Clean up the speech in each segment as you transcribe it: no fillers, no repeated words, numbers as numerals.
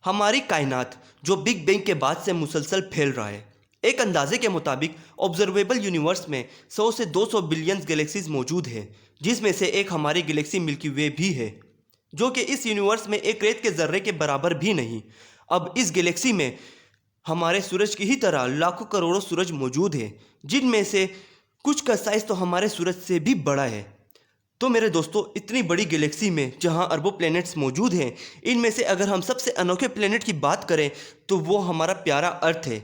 हमारी कायनात जो बिग बैंग के बाद से मुसलसल फैल रहा है। एक अंदाजे के मुताबिक ऑब्जर्वेबल यूनिवर्स में 100 से 200 बिलियन गैलेक्सीज मौजूद हैं, जिसमें से एक हमारी गैलेक्सी मिल्की वे भी है, जो कि इस यूनिवर्स में एक रेत के ज़र्रे के बराबर भी नहीं। अब इस गैलेक्सी में हमारे सूरज की ही तरह लाखों करोड़ों सूरज मौजूद हैं, जिनमें से कुछ का साइज़ तो हमारे सूरज से भी बड़ा है। तो मेरे दोस्तों, इतनी बड़ी गैलेक्सी में जहां अरबों प्लैनेट्स मौजूद हैं, इनमें से अगर हम सबसे अनोखे प्लैनेट की बात करें तो वो हमारा प्यारा अर्थ है,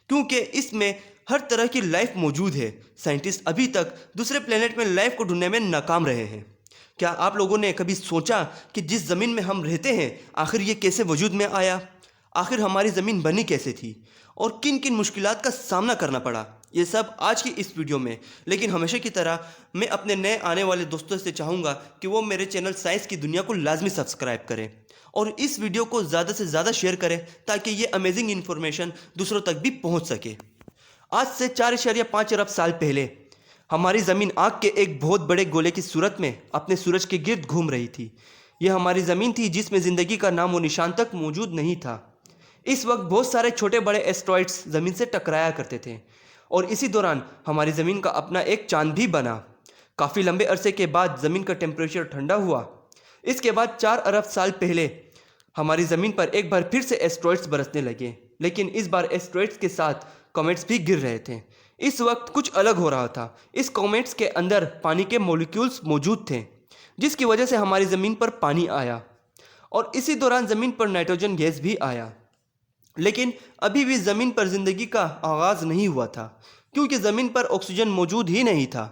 क्योंकि इसमें हर तरह की लाइफ मौजूद है। साइंटिस्ट अभी तक दूसरे प्लैनेट में लाइफ को ढूंढने में नाकाम रहे हैं। क्या आप लोगों ने कभी सोचा कि जिस ज़मीन में हम रहते हैं, आखिर ये कैसे वजूद में आया? आखिर हमारी ज़मीन बनी कैसे थी और किन किन मुश्किलात का सामना करना पड़ा? ये सब आज की इस वीडियो में। लेकिन हमेशा की तरह मैं अपने नए आने वाले दोस्तों से चाहूँगा कि वो मेरे चैनल साइंस की दुनिया को लाजमी सब्सक्राइब करें और इस वीडियो को ज़्यादा से ज़्यादा शेयर करें, ताकि ये अमेजिंग इन्फॉर्मेशन दूसरों तक भी पहुँच सके। आज से 4.5 अरब साल पहले हमारी ज़मीन आग के एक बहुत बड़े गोले की सूरत में अपने सूरज के गिर्द घूम रही थी। यह हमारी ज़मीन थी जिसमें ज़िंदगी का नामो निशान तक मौजूद नहीं था। इस वक्त बहुत सारे छोटे बड़े एस्ट्रॉइड्स ज़मीन से टकराया करते थे और इसी दौरान हमारी ज़मीन का अपना एक चांद भी बना। काफ़ी लंबे अरसे के बाद ज़मीन का टेम्परेचर ठंडा हुआ। इसके बाद 4 अरब साल पहले हमारी ज़मीन पर एक बार फिर से एस्ट्रॉइड्स बरसने लगे, लेकिन इस बार एस्ट्रॉइड्स के साथ कॉमेट्स भी गिर रहे थे। इस वक्त कुछ अलग हो रहा था। इस कॉमेट्स के अंदर पानी के मॉलिक्यूल्स मौजूद थे, जिसकी वजह से हमारी ज़मीन पर पानी आया और इसी दौरान ज़मीन पर नाइट्रोजन गैस भी आया। लेकिन अभी भी ज़मीन पर ज़िंदगी का आगाज़ नहीं हुआ था, क्योंकि ज़मीन पर ऑक्सीजन मौजूद ही नहीं था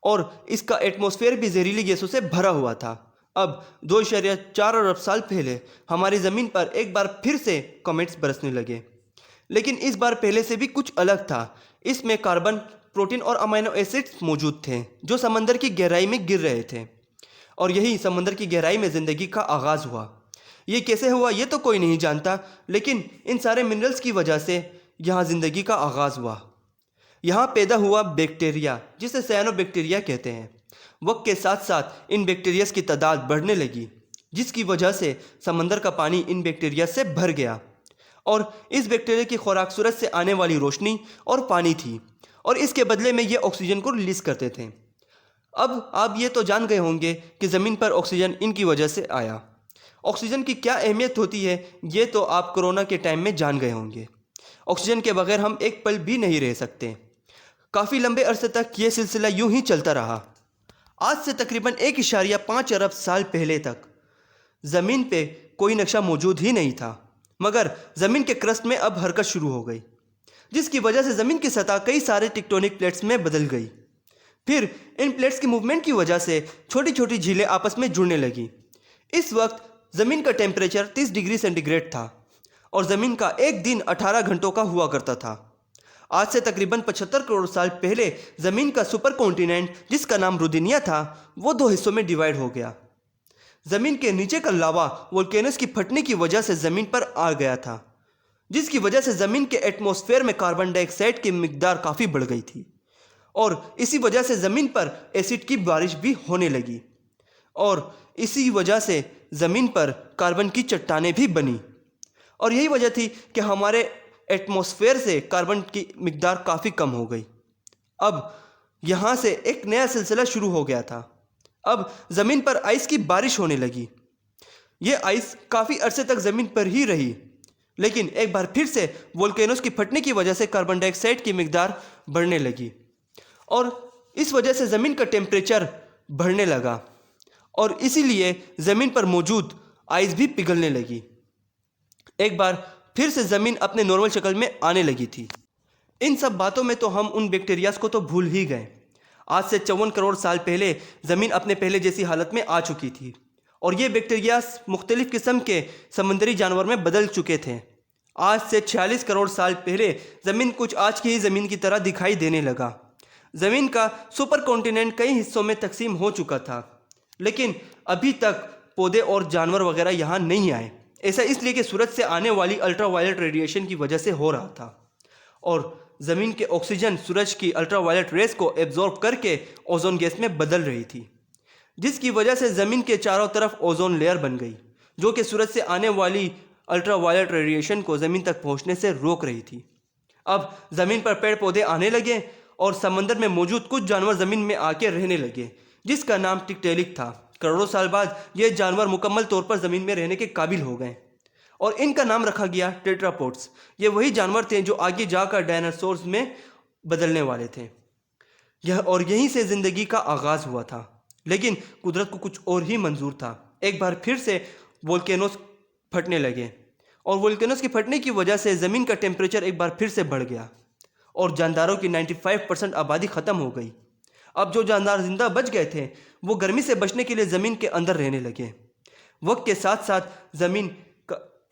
और इसका एटमॉस्फेयर भी जहरीली गैसों से भरा हुआ था। अब 2.4 अरब साल पहले हमारी ज़मीन पर एक बार फिर से कॉमेट्स बरसने लगे, लेकिन इस बार पहले से भी कुछ अलग था। इसमें कार्बन, प्रोटीन और अमीनो एसिड्स मौजूद थे जो समंदर की गहराई में गिर रहे थे और यही समंदर की गहराई में ज़िंदगी का आगाज़ हुआ। ये कैसे हुआ ये तो कोई नहीं जानता, लेकिन इन सारे मिनरल्स की वजह से यहाँ ज़िंदगी का आगाज़ हुआ। यहाँ पैदा हुआ बैक्टीरिया, जिसे साइनोबैक्टीरिया कहते हैं। वक्त के साथ साथ इन बैक्टीरियाज की तादाद बढ़ने लगी, जिसकी वजह से समंदर का पानी इन बैक्टीरिया से भर गया और इस बैक्टीरिया की खुराक सूरज से आने वाली रोशनी और पानी थी और इसके बदले में ये ऑक्सीजन को रिलीज़ करते थे। अब आप ये तो जान गए होंगे कि ज़मीन पर ऑक्सीजन इनकी वजह से आया। ऑक्सीजन की क्या अहमियत होती है ये तो आप कोरोना के टाइम में जान गए होंगे। ऑक्सीजन के बगैर हम एक पल भी नहीं रह सकते। काफ़ी लंबे अरसे तक ये सिलसिला यूं ही चलता रहा। आज से तकरीबन 1.5 अरब साल पहले तक ज़मीन पे कोई नक्शा मौजूद ही नहीं था, मगर ज़मीन के क्रस्ट में अब हरकत शुरू हो गई, जिसकी वजह से ज़मीन की सतह कई सारे टेक्टोनिक प्लेट्स में बदल गई। फिर इन प्लेट्स की मूवमेंट की वजह से छोटी छोटी झीलें आपस में जुड़ने लगी। इस वक्त ज़मीन का टेम्परेचर 30 डिग्री सेंटीग्रेड था और ज़मीन का एक दिन 18 घंटों का हुआ करता था। आज से तकरीबन 75 करोड़ साल पहले ज़मीन का सुपर कॉन्टिनेंट, जिसका नाम रुदिनिया था, वो 2 हिस्सों में डिवाइड हो गया। ज़मीन के नीचे का लावा वोल्केनोस की फटने की वजह से ज़मीन पर आ गया था, जिसकी वजह से ज़मीन के एटमॉस्फेयर में कार्बन डाइऑक्साइड की मिकदार काफ़ी बढ़ गई थी और इसी वजह से ज़मीन पर एसिड की बारिश भी होने लगी और इसी वजह से ज़मीन पर कार्बन की चट्टानें भी बनी और यही वजह थी कि हमारे एटमॉस्फेयर से कार्बन की मिकदार काफ़ी कम हो गई। अब यहाँ से एक नया सिलसिला शुरू हो गया था। अब ज़मीन पर आइस की बारिश होने लगी। ये आइस काफ़ी अरसे तक ज़मीन पर ही रही, लेकिन एक बार फिर से वोल्केनोस की फटने की वजह से कार्बन डाइऑक्साइड की मिकदार बढ़ने लगी और इस वजह से ज़मीन का टेम्परेचर बढ़ने लगा और इसीलिए ज़मीन पर मौजूद आइस भी पिघलने लगी। एक बार फिर से ज़मीन अपने नॉर्मल शक्ल में आने लगी थी। इन सब बातों में तो हम उन बैक्टीरियाज को तो भूल ही गए। आज से 54 करोड़ साल पहले ज़मीन अपने पहले जैसी हालत में आ चुकी थी और ये बैक्टीरियाज मुख्तलिफ़ किस्म के समुद्री जानवर में बदल चुके थे। आज से 46 करोड़ साल पहले ज़मीन कुछ आज की ही ज़मीन की तरह दिखाई देने लगा। ज़मीन का सुपर कॉन्टिनेंट कई हिस्सों में तकसीम हो चुका था, लेकिन अभी तक पौधे और जानवर वगैरह यहाँ नहीं आए। ऐसा इसलिए कि सूरज से आने वाली अल्ट्रावायलेट रेडिएशन की वजह से हो रहा था और ज़मीन के ऑक्सीजन सूरज की अल्ट्रावायलेट रेस को एब्जॉर्ब करके ओजोन गैस में बदल रही थी, जिसकी वजह से ज़मीन के चारों तरफ ओजोन लेयर बन गई, जो कि सूरज से आने वाली अल्ट्रावायलेट रेडिएशन को ज़मीन तक पहुंचने से रोक रही थी। अब ज़मीन पर पेड़ पौधे आने लगे और समंदर में मौजूद कुछ जानवर ज़मीन में आके रहने लगे, जिसका नाम टिकटेलिक था। करोड़ों साल बाद ये जानवर मुकम्मल तौर पर ज़मीन में रहने के काबिल हो गए और इनका नाम रखा गया टेट्रापोड्स। ये वही जानवर थे जो आगे जाकर डायनासोर्स में बदलने वाले थे। यहीं से ज़िंदगी का आगाज़ हुआ था। लेकिन कुदरत को कुछ और ही मंजूर था। एक बार फिर से वोल्केनोस फटने लगे और वोल्केनोस के फटने की वजह से ज़मीन का टेम्परेचर एक बार फिर से बढ़ गया और जानदारों की 95% आबादी ख़त्म हो गई। अब जो जानदार जिंदा बच गए थे वो गर्मी से बचने के लिए ज़मीन के अंदर रहने लगे। वक्त के साथ साथ ज़मीन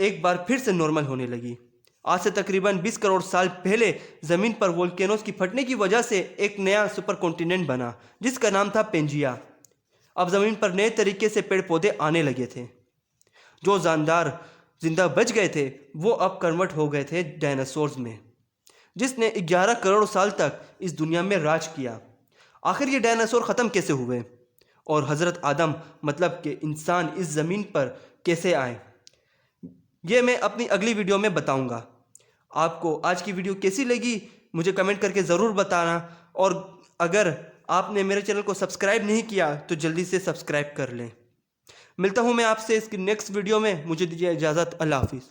एक बार फिर से नॉर्मल होने लगी। आज से तकरीबन 20 करोड़ साल पहले ज़मीन पर वोल्केनोस की फटने की वजह से एक नया सुपर कॉन्टिनेंट बना जिसका नाम था पेंजिया। अब ज़मीन पर नए तरीके से पेड़ पौधे आने लगे थे। जो जानदार जिंदा बच गए थे वो अब कन्वर्ट हो गए थे डायनासोर्स में, जिसने 11 करोड़ साल तक इस दुनिया में राज किया। आखिर ये डायनासोर ख़त्म कैसे हुए और हज़रत आदम मतलब के इंसान इस ज़मीन पर कैसे आए, ये मैं अपनी अगली वीडियो में बताऊंगा। आपको आज की वीडियो कैसी लगी मुझे कमेंट करके ज़रूर बताना और अगर आपने मेरे चैनल को सब्सक्राइब नहीं किया तो जल्दी से सब्सक्राइब कर लें। मिलता हूँ मैं आपसे इसकी नेक्स्ट वीडियो में। मुझे दीजिए इजाज़त। अल्लाह हाफिज़।